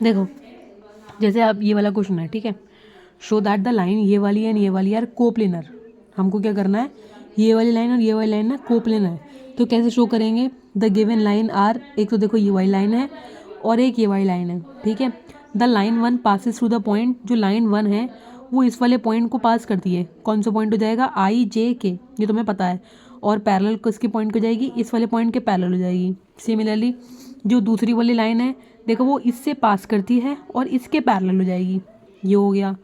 देखो जैसे आप ये वाला क्वेश्चन है, ठीक है, शो दैट द लाइन ये वाली एंड ये वाली आर कोप्लेनर। हमको क्या करना है, ये वाली लाइन और ये वाली लाइन ना कोप्लेनर है। तो कैसे शो करेंगे, द गिवन लाइन आर, एक तो देखो ये वाली लाइन है और एक ये वाली लाइन है, ठीक है। The line one passes through the point, जो लाइन वन है वो इस वाले पॉइंट को पास करती है। कौन सा पॉइंट हो जाएगा, आई जे के, ये तुम्हें पता है। और पैरेलल किसके पॉइंट को जाएगी, इस वाले पॉइंट के पैरेलल हो जाएगी। सिमिलरली जो दूसरी वाली लाइन है देखो वो इससे पास करती है और इसके पैरेलल हो जाएगी। ये हो गया,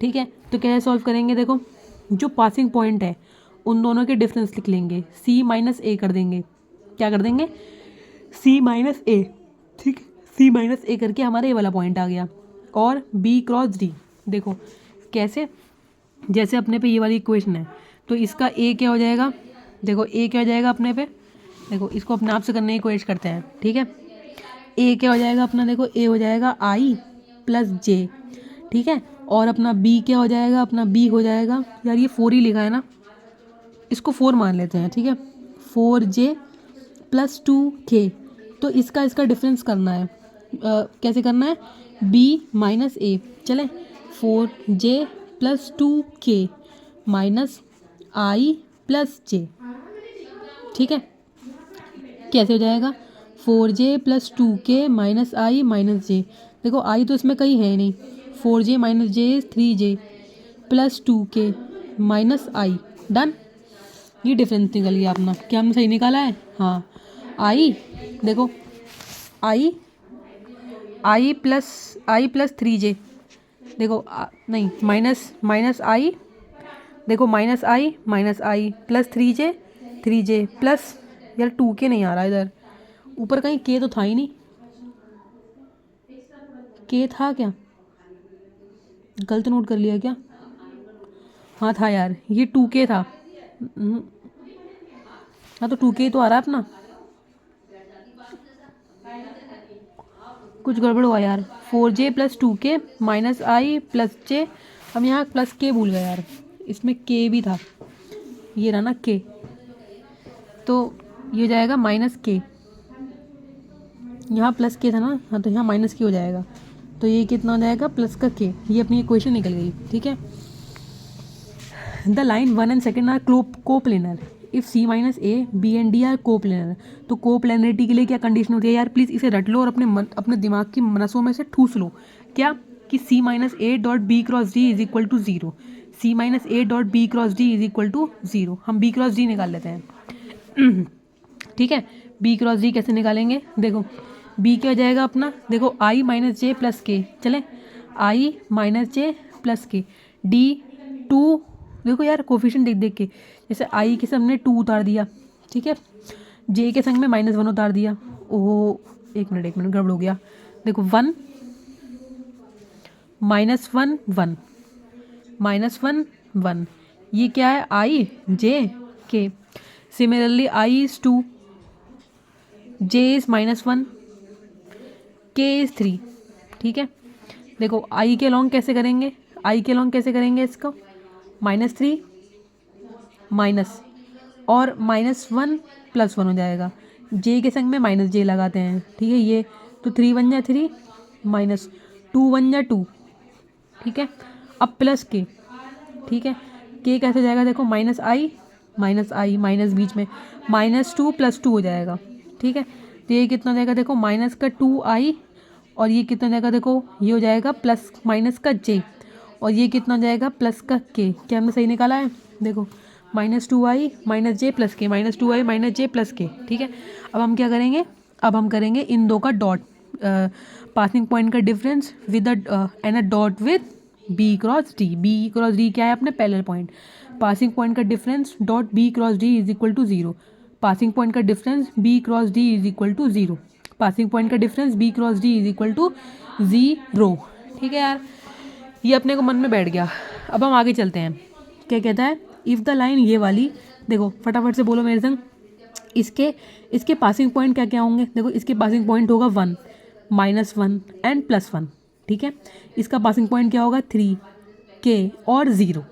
ठीक है। तो कैसे सॉल्व करेंगे, देखो जो पासिंग पॉइंट है उन दोनों के डिफरेंस लिख लेंगे, सी माइनस ए कर देंगे। क्या कर देंगे, सी माइनस ए, ठीक है। सी माइनस ए करके हमारा ये वाला पॉइंट आ गया। और बी क्रॉस डी, देखो कैसे, जैसे अपने पे ये वाली इक्वेशन है तो इसका ए क्या हो जाएगा, देखो ए क्या हो जाएगा अपने पे, देखो इसको अपने आप से करने की कोशिश करते हैं, ठीक है। ए क्या हो जाएगा अपना, देखो ए हो जाएगा आई प्लस जे, ठीक है। और अपना बी क्या हो जाएगा, अपना बी हो जाएगा, यार ये 4 ही लिखा है ना, इसको 4 मान लेते हैं, ठीक है। 4J plus 2K। तो इसका इसका डिफरेंस करना है, कैसे करना है, B माइनस ए, चले 4J प्लस 2K माइनस आई प्लस जे, ठीक है। कैसे हो जाएगा, 4J प्लस 2K माइनस आई माइनस जे। देखो आई तो इसमें कहीं है नहीं, 4J माइनस जे 3J प्लस 2K माइनस आई, डन। ये डिफरेंस निकल गया अपना, क्या हमने सही निकाला है, हाँ। आई देखो, आई आई प्लस 3J, देखो नहीं माइनस आई, देखो माइनस आई प्लस 3J प्लस, यार 2K नहीं आ रहा इधर, ऊपर कहीं K तो था ही नहीं, K था क्या, गलत नोट कर लिया क्या, हाँ था यार, ये 2K था। हाँ तो 2K तो आ रहा है अपना, कुछ गड़बड़ हुआ यार। 4J प्लस 2K माइनस आई प्लस जे, हम यहाँ प्लस K भूल गए यार, इसमें K भी था, ये रहा ना K, तो ये हो जाएगा माइनस K, यहाँ प्लस K था ना, हाँ तो यहाँ माइनस K हो जाएगा। तो ये कितना हो जाएगा, प्लस का K, ये अपनी इक्वेशन निकल गई, ठीक है। The line 1 and second are coplanar if c minus a b and d are coplanar. तो कोप्लेनरिटी के लिए क्या कंडीशन होती है यार, प्लीज़ इसे रट लो और अपने दिमाग की नसों में से ठूस लो। क्या, कि C minus A dot B cross D is equal to zero, C minus A dot B cross D is equal to zero. हम बी क्रॉस डी निकाल लेते हैं, ठीक है। बी क्रॉस डी कैसे निकालेंगे, देखो बी क्या हो जाएगा अपना, देखो आई माइनस जे प्लस के, चले आई माइनस जे प्लस के, डी 2, देखो यार कोफिशिएंट देख देख के, जैसे आई के संग में 2 उतार दिया, ठीक है, जे के संग में -1 उतार दिया, ओह एक मिनट गड़बड़ हो गया, देखो 1 -1 1 -1 1, ये क्या है, आई जे के। Similarly I is 2, J is -1, के इज़ 3, ठीक है। देखो आई के लॉन्ग कैसे करेंगे, आई के लॉन्ग कैसे करेंगे इसको, -3 माइनस और -1 +1 हो जाएगा, जे के संग में माइनस जे लगाते हैं, ठीक है। ये तो 3 1 जा 3 माइनस 2 1 जा 2, ठीक है। अब प्लस के, ठीक है, के कैसे हो जाएगा, देखो माइनस आई माइनस बीच में -2 +2 हो जाएगा, ठीक है। तो ये कितना हो जाएगा, देखो माइनस का 2i, और ये कितना हो जाएगा, देखो ये हो जाएगा प्लस माइनस का j, और ये कितना हो जाएगा प्लस का k। क्या हमने सही निकाला है, देखो -2i -j + k, -2i -j + k, ठीक है। अब हम क्या करेंगे, अब हम करेंगे इन दो का डॉट, पासिंग पॉइंट का difference with and a dot with B cross D क्या है अपने पैरेलल पॉइंट, पासिंग पॉइंट का difference dot B cross D is equal to 0, passing point का difference B cross D is equal to 0, passing point का difference B cross D is equal to 0, ठीक है यार, ये अपने को मन में बैठ गया। अब हम आगे चलते हैं, क्या कहता है, इफ़ द लाइन ये वाली, देखो फटाफट से बोलो मेरे संग, इसके पासिंग पॉइंट क्या क्या होंगे, देखो इसके पासिंग पॉइंट होगा 1 -1 एंड +1, ठीक है। इसका पासिंग पॉइंट क्या होगा 3 k और 0,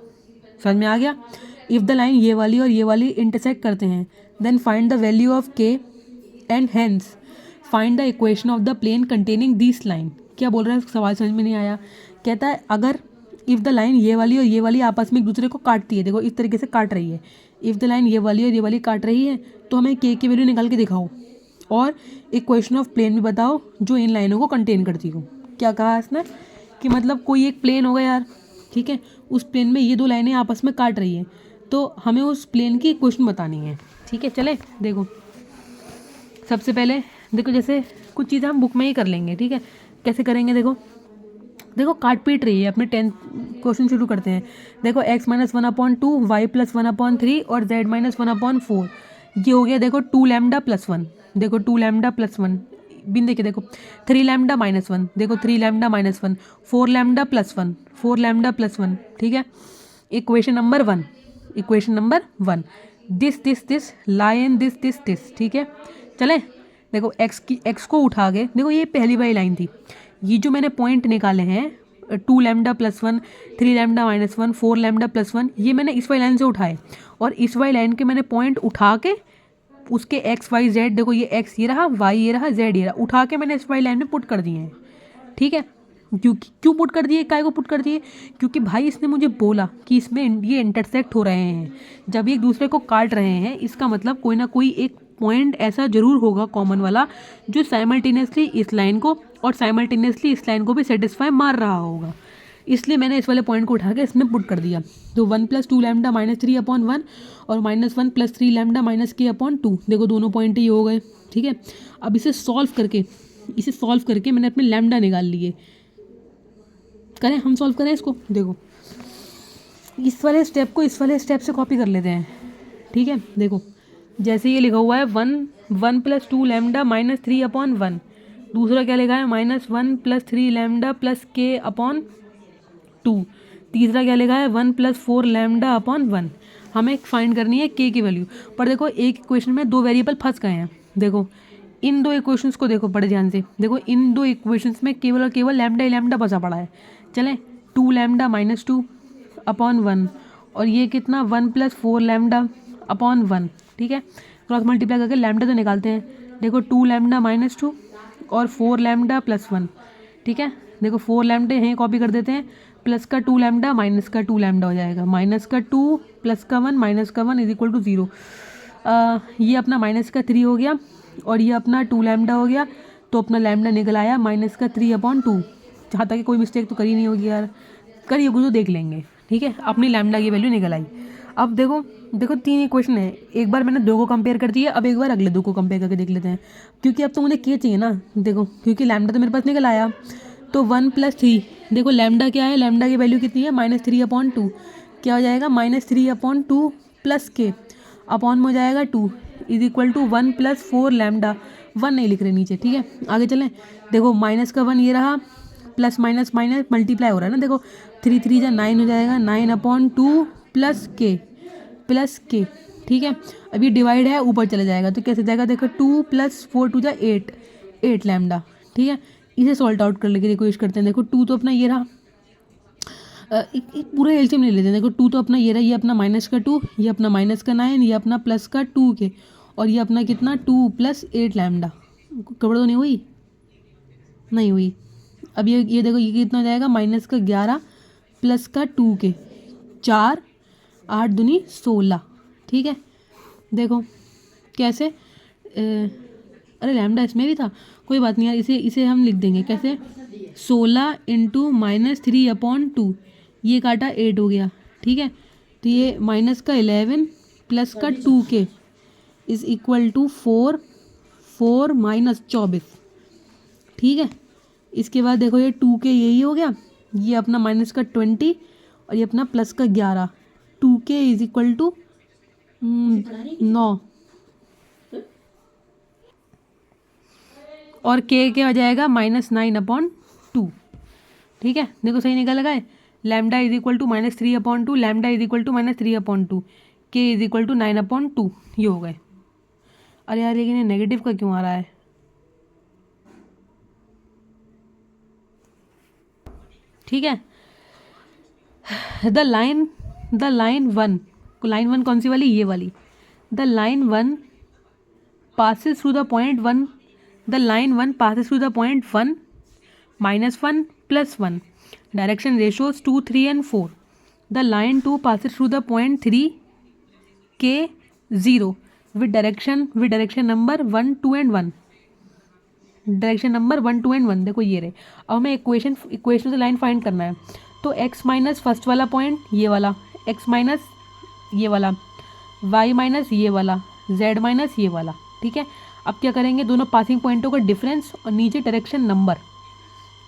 समझ में आ गया। इफ़ द लाइन ये वाली और ये वाली इंटरसेक्ट करते हैं, then find the value of k and hence find the equation of the plane containing this line. क्या बोल रहा है, सवाल समझ में नहीं आया। कहता है अगर इफ़ द लाइन ये वाली और ये वाली आपस में एक दूसरे को काटती है, देखो इस तरीके से काट रही है, इफ़ द लाइन ये वाली और ये वाली काट रही है, तो हमें के की वैल्यू निकाल के दिखाओ और इक्वेशन ऑफ प्लेन भी बताओ जो इन लाइनों को कंटेन करती हो। क्या कहा इसने कि मतलब कोई एक प्लेन होगा यार, ठीक है, उस प्लेन में ये दो लाइनें आपस में काट रही है, तो हमें उस प्लेन की इक्वेशन बतानी है। ठीक है, चले देखो सबसे पहले देखो, जैसे कुछ चीज़ें हम बुक में ही कर लेंगे, ठीक है। कैसे करेंगे, देखो देखो काट पीट रही है, अपने 10 क्वेश्चन शुरू करते हैं। देखो x माइनस 1/2, y प्लस 1/3 और z माइनस 1/4, ये हो गया देखो 2 लैम्डा प्लस 1, देखो 2 लैम्डा प्लस 1 बिन देखिए, देखो 3 लैम्डा माइनस 1, देखो 3 lambda minus 1, 4 lambda plus 1, 4 lambda plus 1, ठीक है। Equation number 1, equation number 1, this line this, ठीक है। चले देखो x को उठा के देखो, ये पहली वाली लाइन थी, ये जो मैंने पॉइंट निकाले हैं 2 lambda plus 1, 3 lambda minus 1, 4 lambda plus 1, ये मैंने इस वाली लाइन से उठाए और इस वाली लाइन के मैंने पॉइंट उठा के उसके एक्स वाई जेड, देखो ये एक्स ये रहा, वाई ये रहा, जेड ये रहा, उठा के मैंने इस वाली लाइन में पुट कर दिए हैं। ठीक है, क्यों पुट कर दिए, काय को पुट कर दिए, क्योंकि भाई इसने मुझे बोला कि इसमें ये इंटरसेक्ट हो रहे हैं, जब ये एक दूसरे को काट रहे हैं, इसका मतलब कोई ना कोई एक पॉइंट ऐसा जरूर होगा कॉमन वाला जो साइमल्टेनियसली इस लाइन को और साइमल्टेनियसली इस लाइन को भी सेटिस्फाई मार रहा होगा, इसलिए मैंने इस वाले पॉइंट को उठा के इसमें पुट कर दिया। तो 1 + 2 लैम्डा -3/1 और -1 + 3 लैम्डा -k/2, देखो दोनों पॉइंट ही हो गए। ठीक है, अब इसे सॉल्व करके मैंने अपने लैम्डा निकाल लिए। करें हम सॉल्व करें इसको, देखो इस वाले स्टेप को इस वाले स्टेप से कॉपी कर लेते हैं। ठीक है, देखो जैसे ये लिखा हुआ है 1 + 2 लैम्डा -3/1, दूसरा क्या लिखा है -1 + 3 लैम्डा k/2, तीसरा क्या लिखा है 1 + 4 लैम्डा/1। हमें फाइंड करनी है के की वैल्यू, पर देखो एक इक्वेशन में दो वेरिएबल फंस गए हैं। देखो इन दो इक्वेशंस को देखो बड़े ध्यान से, देखो इन दो इक्वेशंस में केवल और केवल लैम्डा ही लैम्डा फंसा पड़ा है। चलें 2 लैम्डा -2/1 और ये कितना 1 + 4 लैम्डा/1। ठीक है, क्रॉस मल्टीप्लाई करके लैम्डा तो निकालते हैं। देखो 2 लैम्डा -2 और 4 लैम्डा + 1। ठीक है, देखो 4 लैम्डा यहीं कॉपी कर देते हैं, प्लस का 2 लैम्डा माइनस का 2 लैम्डा हो जाएगा, माइनस का 2 प्लस का 1 माइनस का 1 = 0। ये अपना -3 हो गया और ये अपना 2 लैम्डा हो गया, तो अपना लैम्डा निकल आया -3/2। जहाँ तक कोई मिस्टेक तो करी नहीं होगी यार, करी होगी तो देख लेंगे। ठीक है, अपनी लैम्डा की वैल्यू निकल आई। अब देखो 3 इक्वेशन है, एक बार मैंने 2 को कंपेयर कर दिया, अब एक बार अगले 2 को कंपेयर करके देख लेते हैं, क्योंकि अब तो मुझे क्या चाहिए ना। देखो क्योंकि लैम्डा तो मेरे पास निकल आया, तो 1 + 3, देखो लैम्डा क्या है, लैम्डा की वैल्यू कितनी है -3/2, क्या हो जाएगा -3/2 प्लस के अपॉन में हो जाएगा 2 = 1 + 4 लैम्डा, 1 नहीं लिख रहे नीचे। ठीक है, आगे चलें, देखो माइनस का 1 ये रहा, प्लस माइनस माइनस मल्टीप्लाई हो रहा है ना, देखो 3 3 जा 9 हो जाएगा, 9/2 प्लस के। ठीक है, अब ये डिवाइड है ऊपर चले जाएगा, तो कैसे जाएगा, देखो 2 + 4 2 जा 8 लैम्डा। ठीक है, इसे सॉल्ट आउट करने की कोशिश करते हैं। देखो 2 तो अपना ये रहा, एक पूरा एलसीएम ले लेते हैं। देखो 2 तो अपना ये रहा, ये अपना -2, ये अपना -9, ये अपना प्लस का 2 के, और ये अपना कितना 2 + 8 लैम्डा। गड़बड़ तो नहीं हुई, नहीं हुई। अब ये देखो ये कितना हो जाएगा -11 प्लस का 2 के, 4 8 दूनी 16। ठीक है, देखो कैसे अरे लैम्डा इसमें भी था, कोई बात नहीं यार, इसे हम लिख देंगे कैसे, 16 × -3/2, ये काटा 8 हो गया। ठीक है, तो ये माइनस का 11 प्लस का 2 के = 4 -24। ठीक है, इसके बाद देखो ये 2 के यही हो गया, ये अपना माइनस का 20 और ये अपना प्लस का 11, 2k = 9 और k क्या हो जाएगा -9/2। ठीक है, देखो सही निकल गए, लैम्डा = -3/2, लैम्डा = -3/2, k = 9/2, ये हो गए। अरे यार लेकिन ये नेगेटिव का क्यों आ रहा है, ठीक है। द लाइन 1 कौन सी वाली, ये वाली, the line 1 passes through the point 1 the line 1 passes through the point 1, -1, +1. Direction ratios 2, 3 and 4. The line 2 passes through the point 3, K, 0 with direction number 1, 2 and 1. Direction number 1, 2 and 1 देखो ये रहे। अब हमें equation से लाइन फाइंड करना है। तो x minus first वाला पॉइंट ये वाला, x माइनस ये वाला, y माइनस ये वाला, z माइनस ये वाला, ठीक है। अब क्या करेंगे, दोनों पासिंग पॉइंटों का डिफरेंस और नीचे डायरेक्शन नंबर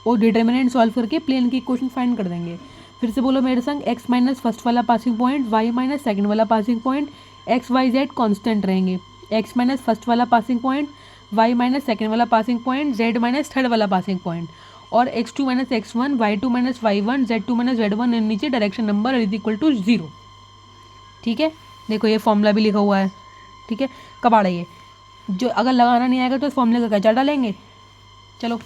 और डिटर्मिनेंट सॉल्व करके प्लेन की इक्वेशन फाइंड कर देंगे। फिर से बोलो मेरे संग, x माइनस फर्स्ट वाला passing point, y minus second वाला passing point, x y z constant रहेंगे। x माइनस फर्स्ट वाला passing point, y minus second वाला passing point, z minus third वाला पासिंग पॉइंट, और x2 minus x1, y2 minus y1, z2 minus z1 and नीचे direction number is equal to 0। ठीक है, देखो ये फॉर्मूला भी लिखा हुआ है। ठीक है, कबाड़ा ये जो अगर लगाना नहीं आएगा तो इस फॉर्मूले का क्या डालेंगे। चलो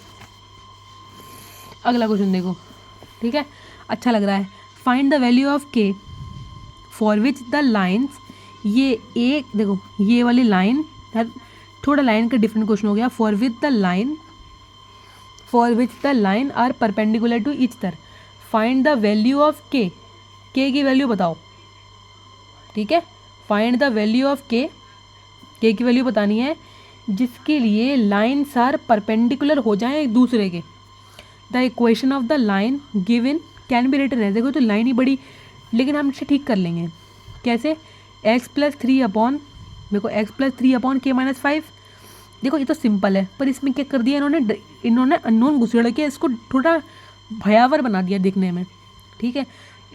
अगला क्वेश्चन देखो। ठीक है, अच्छा लग रहा है। Find the value of k for which the lines, ये एक देखो ये वाली लाइन, थोड़ा लाइन का डिफरेंट क्वेश्चन हो गया। For which the line are perpendicular to each other, find the value of k की वैल्यू बताओ। ठीक है, find the value of k की वैल्यू बतानी है जिसके लिए लाइन्स आर परपेंडिकुलर हो जाएं एक दूसरे के। The equation of the line given can be written है। देखो तो लाइन ही बड़ी, लेकिन हम इसे ठीक कर लेंगे। कैसे, x प्लस 3 अपॉन, देखो x plus 3 upon k minus 5। देखो ये तो सिंपल है, पर इसमें क्या कर दिया इन्होंने अननोन घुसेड़ के इसको थोड़ा भयावर बना दिया दिखने में। ठीक है,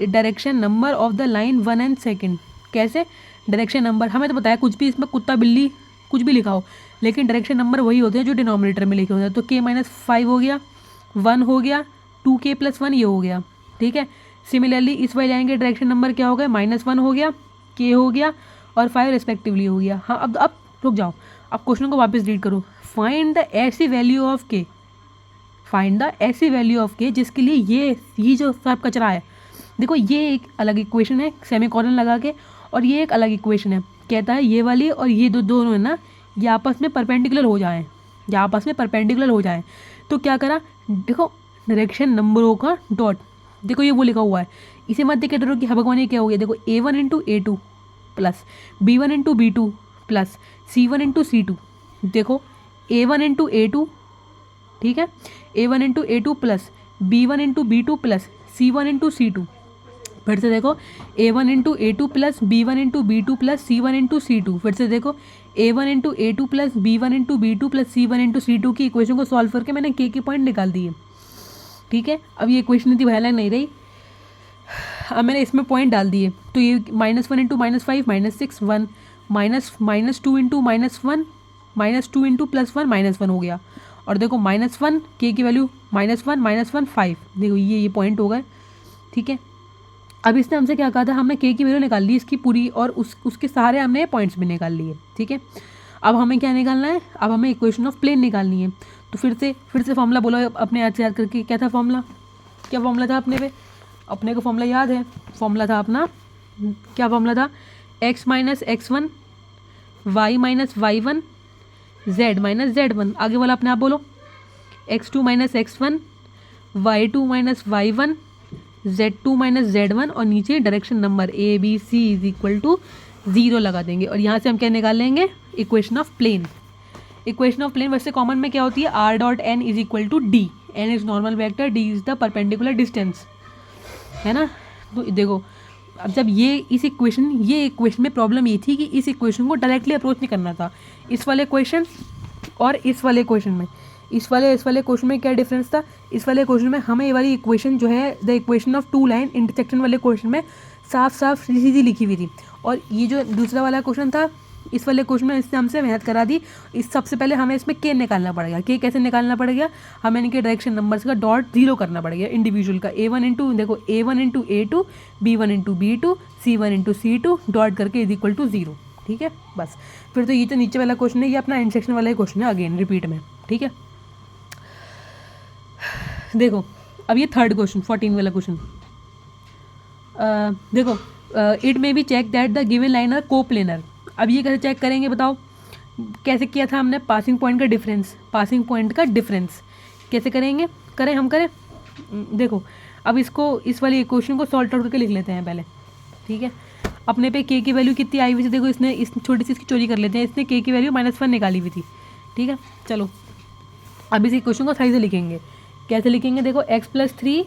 direction number of the line 1 and 2। कैसे, डायरेक्शन नंबर हमें तो बताया कुछ भी इसमें कुत्ता बिल्ली कुछ भी लिखा हो, लेकिन डायरेक्शन नंबर वही होते हैं जो डिनोमिनेटर में लिखे होते हैं। तो k माइनस 5 हो गया, 1 हो गया, 2k प्लस 1 ये हो गया। ठीक है, सिमिलरली इस वाली लाइन के डायरेक्शन नंबर क्या हो गया, -1 हो गया, k हो गया और 5 रिस्पेक्टिवली हो गया। हाँ अब रुक जाओ, अब क्वेश्चन को वापस रीड करो। फाइंड द ऐसी value of k, find the ऐसी वैल्यू ऑफ k जिसके लिए ये जो सब कचरा है, देखो ये एक अलग इक्वेशन है सेमीकोलन लगा के, और ये एक अलग इक्वेशन है। कहता है ये वाली और ये दोनों है ना, ये आपस में परपेंडिकुलर हो जाएं, तो क्या करा, देखो डायरेक्शन नंबरों का डॉट, देखो ये वो लिखा हुआ है, इसे मत देखे डरो कि भगवान ये क्या हो गया। देखो a1 into a2 plus b1 into b2 plus c1 into c2। देखो a1 इंटू a2, ठीक है, a1 into a2 plus b1 into b2 plus c1 into c2। फिर से देखो a1 into a2 plus b1 into b2 plus c1 into c2। फिर से देखो a1 into a2 plus b1 into b2 plus c1 into c2 की equation को solve करके मैंने k के पॉइंट निकाल दिए। ठीक है, अब ये इक्वेशन इतनी भयानक नहीं रही, अब मैंने इसमें पॉइंट डाल दिए। तो ये -1 इंटू -5 -6 1, -2 इंटू -1 -2 इंटू +1 -1 हो गया। और देखो -1 k की वैल्यू -1 5, देखो ये पॉइंट हो गए। ठीक है, अब इसने हमसे क्या कहा था, हमने k की वैल्यू निकाल ली इसकी पूरी, और उसके सारे हमने पॉइंट्स भी निकाल लिए। ठीक है, अब हमें क्या निकालना है, अब हमें इक्वेशन ऑफ प्लेन निकालनी है। तो फिर से फॉर्मूला बोलो अपने याद से याद करके, क्या था फॉर्मूला, क्या फॉर्मूला था अपने को फॉर्मूला याद है। फॉर्मूला था अपना, क्या फॉर्मूला था, x minus x1, y minus y1, z minus z1। आगे वाला अपने आप बोलो, x2 minus x1, y2 minus y1, z2 minus z1, और नीचे direction number a b c is equal to 0 लगा देंगे। और यहाँ से हम क्या निकाल लेंगे, equation of plane. Equation of plane वैसे कॉमन में क्या होती है, r dot n is equal to d, n is normal vector, d is the perpendicular distance, है ना। तो देखो अब जब ये इक्वेशन में प्रॉब्लम ये थी कि इस इक्वेशन को डायरेक्टली अप्रोच नहीं करना था। इस वाले क्वेश्चन और इस वाले क्वेश्चन में, इस वाले क्वेश्चन में क्या डिफरेंस था, इस वाले क्वेश्चन में हमें ये वाली इक्वेशन जो है the equation of two line intersection वाले क्वेश्चन में साफ सीधी लिखी हुई थी, और ये जो दूसरा वाला क्वेश्चन था इस वाले क्वेश्चन में इसने हमसे मेहनत करा दी। इस सबसे पहले हमें इसमें k निकालना पड़ेगा। k कैसे निकालना पड़ेगा, हमें इनके डायरेक्शन नंबर्स का डॉट 0 करना पड़ेगा इंडिविजुअल का। a1 इंटू देखो a1 into a2, b1 into b2, c1 into c2 dot करके इज इक्वल टू 0। ठीक है, बस फिर तो ये जो नीचे वाला क्वेश्चन है ये अपना इंटरसेक्शन वाला क्वेश्चन है अगेन रिपीट में। ठीक है, देखो अब ये थर्ड क्वेश्चन 14 वाला क्वेश्चन, देखो it may be check that the given line are coplanar. अब ये कैसे चेक करेंगे बताओ, कैसे किया था हमने, पासिंग पॉइंट का डिफरेंस, पासिंग पॉइंट का डिफरेंस कैसे करेंगे, करें। देखो अब इसको, इस वाली इक्वेशन को सॉल्व आउट करके लिख लेते हैं पहले, ठीक है। अपने पे के की वैल्यू कितनी आई हुई थी, देखो इसने इस छोटी सी इसकी चोरी कर लेते हैं, इसने के की वैल्यू -1 निकाली हुई थी, ठीक है। चलो अब इस इक्वेशन को सही से लिखेंगे, कैसे लिखेंगे, देखो x+3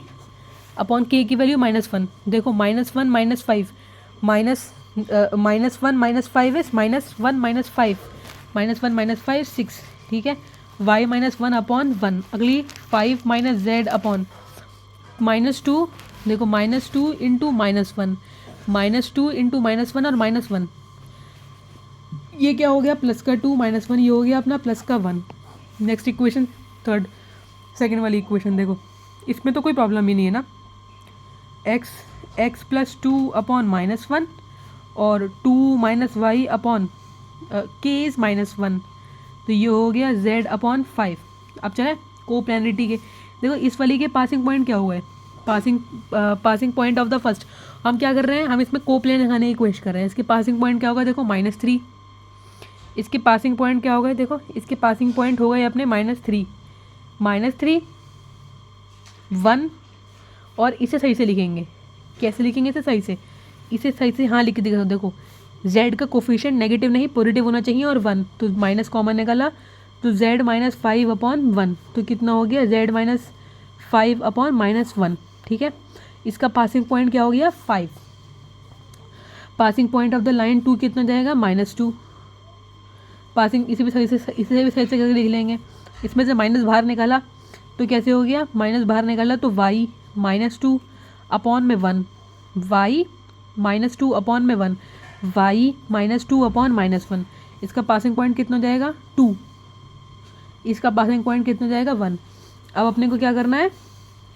अपॉन के की वैल्यू -1, देखो -1 -5 -1 -5 इज -1 -5 -5 6, ठीक है। y -1 अपॉन 1, अगली 5 z अपॉन -2, देखो -2 इंटू -1, -2 इंटू -1 और -1, ये क्या हो गया, प्लस का 2 -1, ये हो गया अपना प्लस का 1। नेक्स्ट इक्वेशन सेकंड वाली इक्वेशन देखो, इसमें तो कोई प्रॉब्लम ही नहीं है ना, x+2 अपॉन -1 और 2 - y अपॉन k इज़ -1, तो ये हो गया z अपॉन 5। अब चले कोप्लेनरिटी के, देखो इस वाली के पासिंग पॉइंट क्या हुआ है, passing point of the first, हम क्या कर रहे हैं, हम इसमें कोप्लेन लगाने की कोशिश कर रहे हैं। इसके पासिंग पॉइंट क्या होगा, देखो -3, इसके पासिंग पॉइंट क्या हो गए, देखो इसके पासिंग पॉइंट हो गए अपने -3 1, और इसे सही से लिखेंगे, कैसे लिखेंगे इसे सही से हाँ लिख दिखा, देखो z का कोफिशिएंट नेगेटिव नहीं पॉजिटिव होना चाहिए और 1, तो माइनस कॉमन निकाला, तो z -5 अपॉन 1, तो कितना हो गया z -5 अपॉन -1, ठीक है। इसका पासिंग पॉइंट क्या हो गया 5, passing point of the line 2 कितना जाएगा -2, पासिंग इसे भी सही से करके लिख लेंगे। इसमें से माइनस बाहर निकाला तो कैसे हो गया, माइनस बाहर निकाला तो y -2 अपॉन में 1, y -2 अपॉन में 1, y -2 अपॉन -1, इसका पासिंग पॉइंट कितना जाएगा 2, इसका पासिंग पॉइंट कितना जाएगा 1। अब अपने को क्या करना है,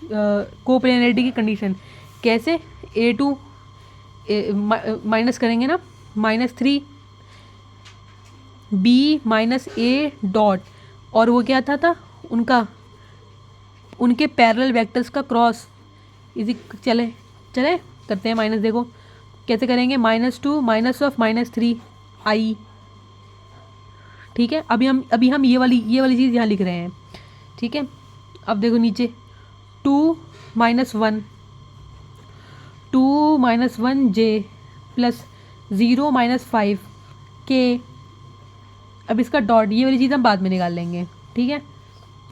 कोप्लेनरिटी की कंडीशन, कैसे, a2 माइनस करेंगे ना, -3 b -a डॉट, और वो क्या था उनके पैरेलल वेक्टर्स का क्रॉस, इसी चले करते हैं माइनस, देखो कैसे करेंगे, -2 माइनस ऑफ -3 i, ठीक है। अभी हम ये वाली चीज़ यहाँ लिख रहे हैं, ठीक है। अब देखो नीचे 2 - 1 j प्लस 0 -5 k, अब इसका डॉट, ये वाली चीज़ हम बाद में निकाल लेंगे, ठीक है।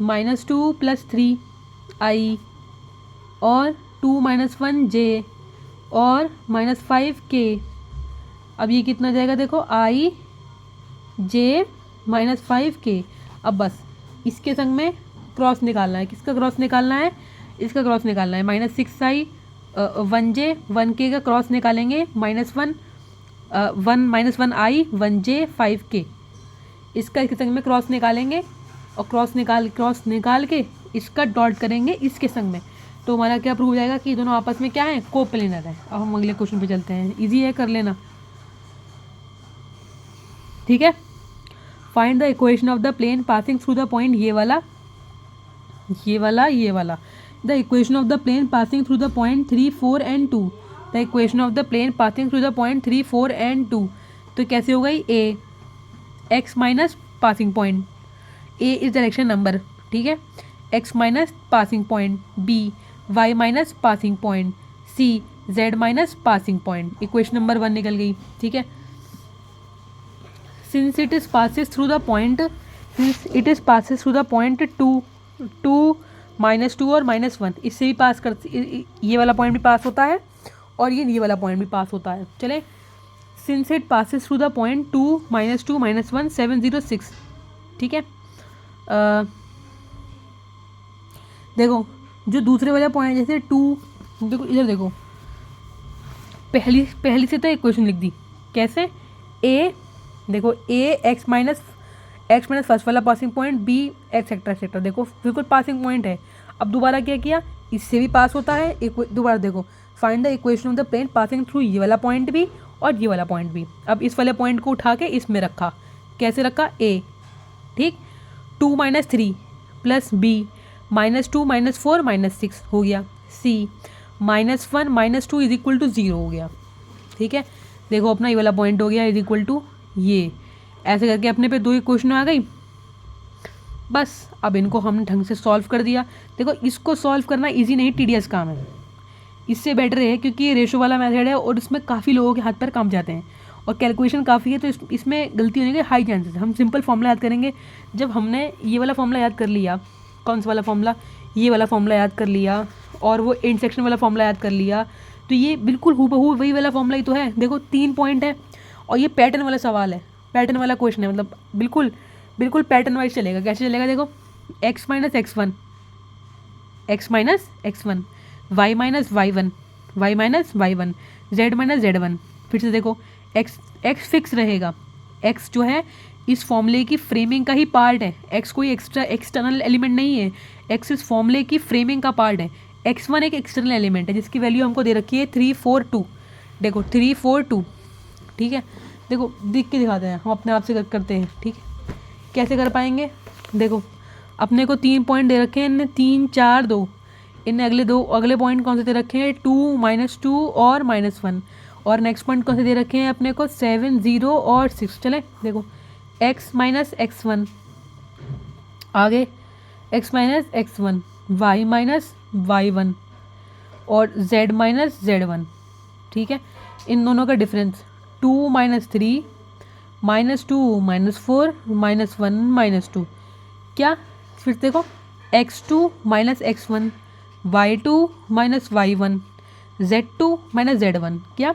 -2 + 3 i और 2 - 1 j और -5 k, अब ये कितना जाएगा, देखो i j -5 k। अब बस इसके संग में क्रॉस निकालना है, किसका क्रॉस निकालना है, इसका क्रॉस निकालना है, -6i 1j 1k का क्रॉस निकालेंगे, -1 -1i 1j 5k, इसके संग में क्रॉस निकालेंगे, और क्रॉस निकाल के इसका डॉट करेंगे इसके संग में, तो हमारा क्या प्रूव हो जाएगा कि दोनों आपस में क्या है, कोप्लेनर है। अब हम अगले क्वेश्चन पे चलते हैं, इजी है, कर लेना, ठीक है। Find the equation of the plane passing through the point, ये वाला the equation of the plane passing through the point 3 4 and 2, the equation of the plane passing through the point 3 4 and 2, तो कैसे हो गई, a x minus passing point, a is direction number, ठीक है, x minus passing point, b y minus passing point, c z minus passing point, equation number 1 निकल गई, ठीक है। Since it is passes through the point 2 -2 और -1, इससे भी पास कर, ये वाला पॉइंट भी पास होता है और ये वाला पॉइंट भी पास होता है। चले, since it passes through the point 2 -2 -1 7 0 6, ठीक है। देखो जो दूसरे वाला पॉइंट, जैसे 2, देखो इधर देखो, पहली से तो इक्वेशन लिख दी, कैसे, a देखो a x माइनस फर्स्ट वाला पासिंग पॉइंट, b एक्सेट्रा, देखो बिल्कुल पासिंग पॉइंट है। अब दोबारा क्या किया, इससे भी पास होता है, दोबारा देखो, find the equation of the plane passing through ये वाला पॉइंट भी और ये वाला पॉइंट भी। अब इस वाले पॉइंट को उठा के इसमें रखा, कैसे रखा, a, ठीक, 2 - 3 प्लस b -2 -4 -6 हो गया, c -1 -2 इज इक्वल टू 0 हो गया, ठीक है। देखो अपना ये वाला पॉइंट हो गया इज इक्वल टू ये, ऐसे करके अपने पे 2 इक्वेशन आ गई। बस अब इनको हमने ढंग से सॉल्व कर दिया। देखो इसको सॉल्व करना इजी नहीं, टीडियस काम है। इससे बेटर है क्योंकि ये रेशो वाला मेथड है और इसमें काफ़ी लोगों के हाथ पर काम जाते हैं और कैलकुलेशन काफ़ी है, तो इसमें गलती होने के हाई चांसेस है। हम सिंपल फॉर्मूला याद करेंगे। जब हमने ये वाला फॉर्मूला याद कर लिया, कौन सा वाला फॉर्मूला, ये वाला फॉर्मूला याद कर लिया और वो इंटरसेक्शन वाला फॉर्मूला याद कर लिया, तो ये बिल्कुल हूबहू वही वाला फॉर्मूला ही तो है। देखो 3 पॉइंट है और ये पैटर्न वाला सवाल है, पैटर्न वाला क्वेश्चन है, मतलब बिल्कुल बिल्कुल पैटर्न वाइज चलेगा। कैसे चलेगा, देखो x minus x one, x minus x one, y minus y one, y minus y one, z minus z one. फिर से देखो x फिक्स रहेगा, x जो है इस फॉर्मूले की फ्रेमिंग का ही पार्ट है, x कोई एक्सटर्नल एलिमेंट नहीं है, x इस फॉर्मूले की फ्रेमिंग का पार्ट है। x1 एक एक्सटर्नल एलिमेंट है जिसकी वैल्यू हमको दे रखी है 3 4 2। देखो 3 4 2, ठीक है। देखो देख के दिखाते हैं, हम अपने आप से करते हैं, ठीक है। कैसे कर पाएंगे, देखो अपने को 3 पॉइंट दे रखे हैं इनने, 3 4 2। इनने अगले पॉइंट कौन से दे रखे हैं, 2 -2 और -1। और नेक्स्ट पॉइंट कौन से दे रखे हैं अपने को, 7 0 और 6। चले देखो x माइनस एक्स वन, आगे x minus x one, y minus y one और z माइनस जेड वन, ठीक है। इन दोनों का डिफरेंस 2 -3 -2 -4 -1 -2, क्या, फिर देखो x2 minus x one, y2 minus y one, z2 minus z one, क्या,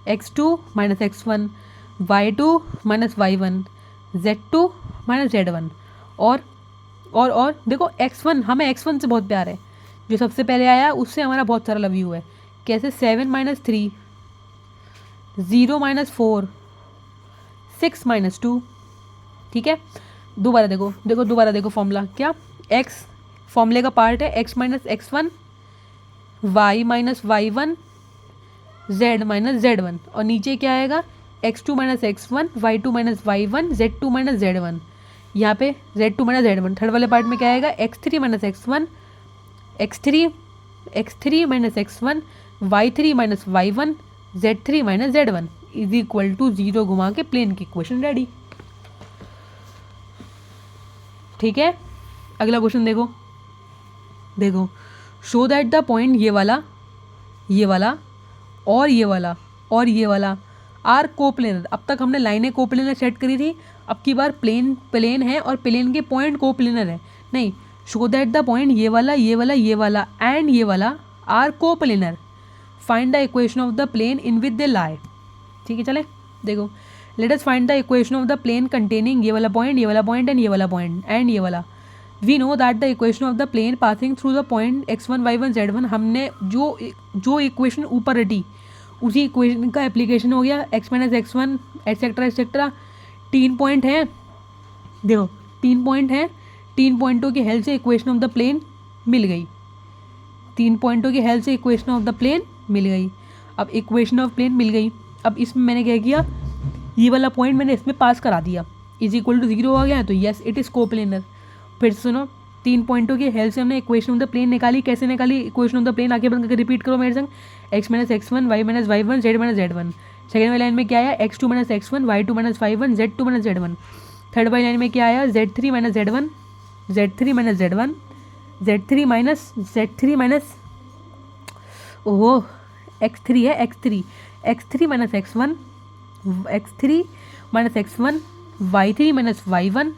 x2 minus x one, y2 minus y one, z2 minus z one. और देखो x1, हमें x1 से बहुत प्यार है, जो सबसे पहले आया उससे हमारा बहुत सारा लव यू है। कैसे, 7 -3, 0 -4, 6 -2, ठीक है। दोबारा देखो फॉर्मूला, क्या, x फॉर्मूले का पार्ट है, x minus x one, y minus y one, z minus z one, और नीचे क्या आएगा, x2 minus x one, y2 minus y one, z2 minus z one. यहाँ पे z2 minus z one. Third वाले पार्ट में क्या आएगा, x3 minus x one, x3 minus x one, y3 minus y one, z3 minus z one is equal to 0 घुमा के plane की equation ready, ठीक है। अगला क्वेश्चन देखो शो दैट द पॉइंट ये वाला और ये वाला आर कोप्लेनर। अब तक हमने लाइनें कोप्लेनर सेट करी थी, अब की बार प्लेन है और प्लेन के पॉइंट कोप्लेनर है। नहीं, शो दैट द पॉइंट ये वाला एंड ये वाला are coplanar, find the equation of the plane in which they lie, ठीक है। चले देखो, let us find the equation of the plane containing ये वाला पॉइंट एंड ये वाला पॉइंट एंड ये वाला। We know that the equation of the plane passing through the point x1 y1 z1, हमने जो इक्वेशन ऊपर रटी उसी इक्वेशन का एप्लीकेशन हो गया, x minus x one etcetera. 3 point हैं, देखो 3 पॉइंट हैं, 3 पॉइंटों की हेल्प से इक्वेशन ऑफ द प्लेन मिल गई, 3 पॉइंटों की हेल्प से इक्वेशन ऑफ द प्लेन मिल गई। अब इक्वेशन ऑफ प्लेन मिल गई, अब इसमें मैंने क्या किया, ये वाला पॉइंट मैंने इसमें पास करा दिया, इज इक्वल टू 0 आ गया, तो यस इट इज़ कोप्लेनर। फिर सुनो, 3 पॉइंटों की हेल्प से हमने इक्वेशन ऑफ द प्लेन निकाली। कैसे निकाली इक्वेशन ऑफ द प्लेन, आगे बढ़ करके रिपीट करो मेरे संग, x minus x one, y minus y one, z minus z one. Second वाली लाइन में क्या आया, x2 minus x one, y2 minus y one, z2 minus z one. Third वाली लाइन में क्या आया, z3 minus z one, z3 minus z one, z3 minus ओहो x3 है, x3 minus x one, x3 minus x one, y3 minus y one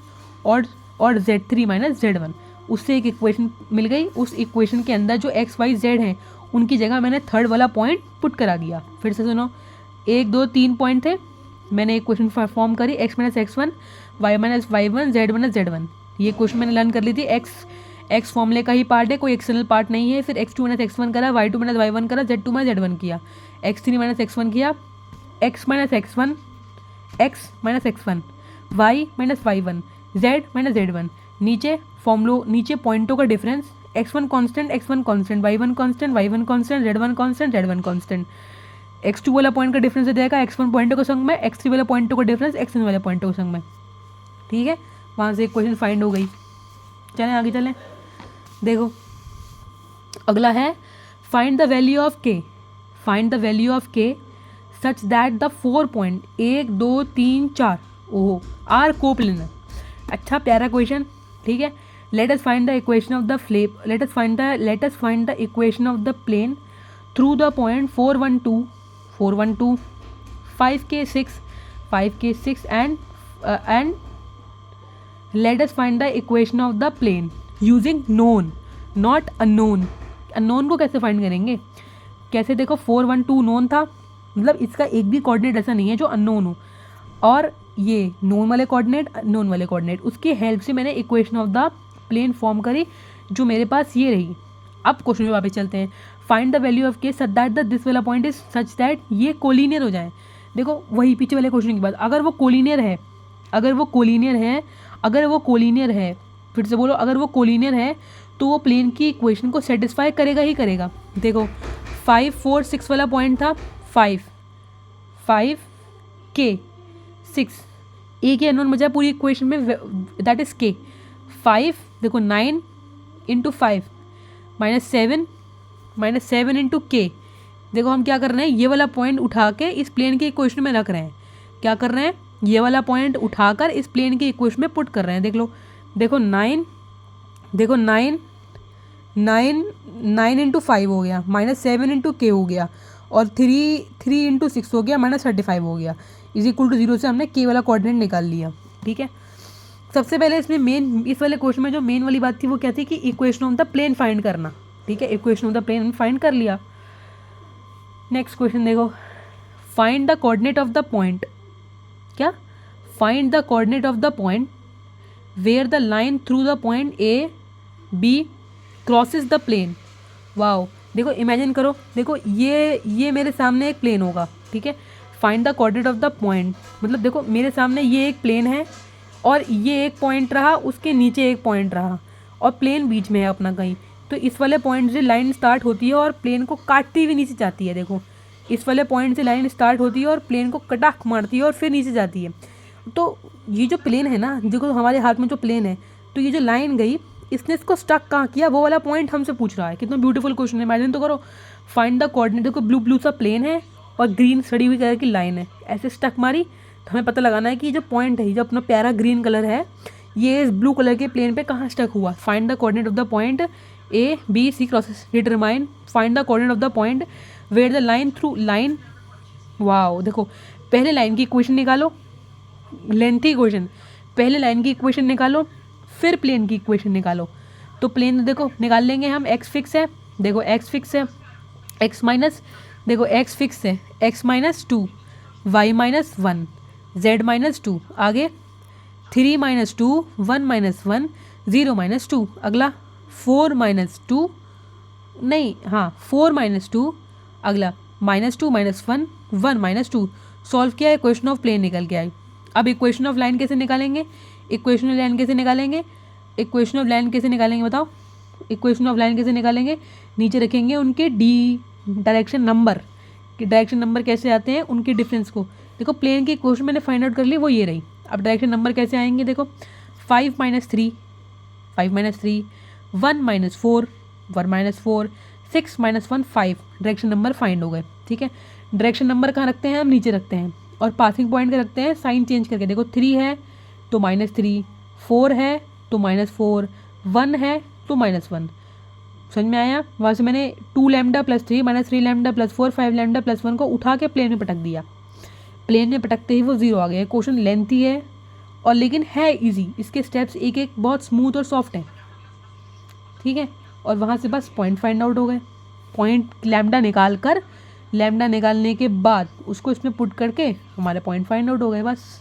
और z3 minus z one. उससे एक equation मिल गई। उस इक्वेशन के अंदर जो x y z हैं उनकी जगह मैंने थर्ड वाला पॉइंट पुट करा दिया। फिर से सुनो, 1 2 3 पॉइंट थे, मैंने इक्वेशन फॉर्म करी, x minus x one, y minus y one, z minus z one. ये क्वेश्चन मैंने लर्न कर ली थी। एक्स फॉर्मूले का ही पार्ट है, कोई एक्सटर्नल पार्ट नहीं है। फिर x2 माइनस एक्स वन करा, y2 माइनस वाई वन करा, z2 माइनस जेड वन किया, x3 माइनस एक्स वन किया, x minus x one, y minus y one, z minus z one. नीचे पॉइंटों का difference, x1 constant, y1 constant, y1 constant, z1 constant. x2 वाला point का difference दे देगा x1 पॉइंटों के संग में, x3 वाला पॉइंटों का डिफरेंस x1 वाले पॉइंटों के संग में, ठीक है। वहाँ से इक्वेशन फाइंड हो गई। चलें आगे चलें, देखो अगला है find the value of k such that the 4 point 1 2 3 4, ओहो आर कोप्लेनर। अच्छा प्यारा क्वेश्चन, ठीक है। Let us find the equation of the let us find the equation of the plane through the point 412 5K6 and let us find the equation of the plane using known not unknown। Unknown को कैसे find करेंगे, कैसे? देखो 412 known था, मतलब इसका एक भी कोऑर्डिनेट ऐसा नहीं है जो अननोन हो, और ये नोन वाले कोऑर्डिनेट, अननोन वाले कोऑर्डिनेट, उसकी हेल्प से मैंने equation of the plane form करी जो मेरे पास ये रही। अब क्वेश्चन में वापस चलते हैं। फाइंड द वैल्यू ऑफ के सच दैट द दिस वाला पॉइंट इज सच दैट ये कोलिनियर हो जाए। देखो वही पीछे वाले क्वेश्चन के बाद, अगर वो कोलिनियर है, फिर से बोलो, अगर वो कोलिनियर है तो वो प्लेन की इक्वेशन को सेटिस्फाई करेगा ही करेगा। देखो 5 4 6 वाला पॉइंट था, 5 K 6, एक ही अननोन बचा पूरी इक्वेशन में, दैट इज K। 5 देखो 9 इंटू 5 -7 इंटू K। देखो हम क्या कर रहे हैं, ये वाला पॉइंट उठा के इस प्लेन के इक्वेशन में रख रहे हैं। क्या कर रहे हैं, ये वाला पॉइंट उठाकर इस प्लेन के इक्वेशन में पुट कर रहे हैं। देख लो, देखो 9 इंटू 5 हो गया, -7 इंटू K हो गया, और 3 इंटू 6 हो गया, -35 हो गया, इज इक्वल टू 0 से हमने K वाला कोऑर्डिनेट निकाल लिया। ठीक है, सबसे पहले इसमें इस वाले क्वेश्चन में जो मेन वाली बात थी वो क्या थी कि equation of the plane find करना। ठीक है, equation of the plane find कर लिया। नेक्स्ट क्वेश्चन देखो, find the coordinate of the point, क्या? Find the coordinate of the point where the line through the point A B crosses the plane. Wow, देखो imagine करो, देखो ये मेरे सामने एक प्लेन होगा। ठीक है, find the coordinate of the point, मतलब देखो मेरे सामने ये एक प्लेन है और ये एक पॉइंट रहा, उसके नीचे एक पॉइंट रहा, और प्लेन बीच में है अपना कहीं। तो इस वाले पॉइंट से लाइन स्टार्ट होती है और प्लेन को काटती हुई नीचे जाती है। देखो इस वाले पॉइंट से लाइन स्टार्ट होती है और प्लेन को कटाक मारती है और फिर नीचे जाती है। तो ये जो प्लेन है ना, देखो हमारे हाथ में जो प्लेन है, तो ये जो लाइन गई, इसने इसको स्टक कहाँ किया, वो वाला पॉइंट हमसे पूछ रहा है। कितना ब्यूटीफुल क्वेश्चन है, इमेजिन तो करो। फाइंड द कोऑर्डिनेट, देखो ब्लू सा प्लेन है और ग्रीन सड़ी हुई कलर की लाइन है, ऐसे स्टक मारी, तो हमें पता लगाना है कि जो पॉइंट है, जो अपना प्यारा ग्रीन कलर है, ये इस ब्लू कलर के प्लेन पे कहाँ स्टक हुआ। Find the coordinate of the point A B C crosses, determine, find the coordinate of the point where the line through line. Wow, देखो पहले लाइन की इक्वेशन निकालो, लेंथी क्वेश्चन, पहले line की इक्वेशन निकालो, फिर प्लेन की इक्वेशन निकालो। तो प्लेन देखो निकाल लेंगे हम, x फिक्स है, देखो x फिक्स है, x माइनस, देखो x फिक्स है, x - 2 y - 1 z - 2, आगे 3 - 2 1 - 1 0 - 2, अगला 4 - 2 नहीं, हाँ 4 - 2, अगला -2 - 1 1 - 2। सॉल्व किया, इक्वेशन ऑफ प्लेन निकल के आई। अब इक्वेशन ऑफ लाइन कैसे निकालेंगे, इक्वेशन ऑफ लाइन कैसे निकालेंगे, इक्वेशन ऑफ लाइन कैसे निकालेंगे बताओ, इक्वेशन ऑफ लाइन कैसे निकालेंगे? नीचे रखेंगे उनके डायरेक्शन नंबर कैसे आते हैं, उनके डिफरेंस को। देखो प्लेन की इक्वेशन मैंने फाइंड आउट कर ली, वो ये रही। अब डायरेक्शन नंबर कैसे आएंगे, देखो 5 - 3 1 - 4 1 - 4 6 - 1 5, डायरेक्शन नंबर फाइंड हो गए। ठीक है, डायरेक्शन नंबर कहाँ रखते हैं हम, नीचे रखते हैं, और पासिंग पॉइंट का रखते हैं साइन चेंज करके। देखो 3 है तो -3, 4 है तो -4, 1 है तो -1। समझ में आया? वहाँ से मैंने 2 लैम्डा + 3 -3 लैम्डा + 4 5 लैम्डा + 1 को उठा के प्लेन में पटक दिया। प्लेन में पटकते ही वो 0 आ गया। क्वेश्चन लेंथी है और लेकिन है इजी, इसके स्टेप्स एक एक बहुत स्मूथ और सॉफ्ट हैं। ठीक है, और वहाँ से बस पॉइंट फाइंड आउट हो गए। पॉइंट लैम्डा निकालने के बाद उसको इसमें पुट करके हमारे पॉइंट फाइंड आउट हो गए बस।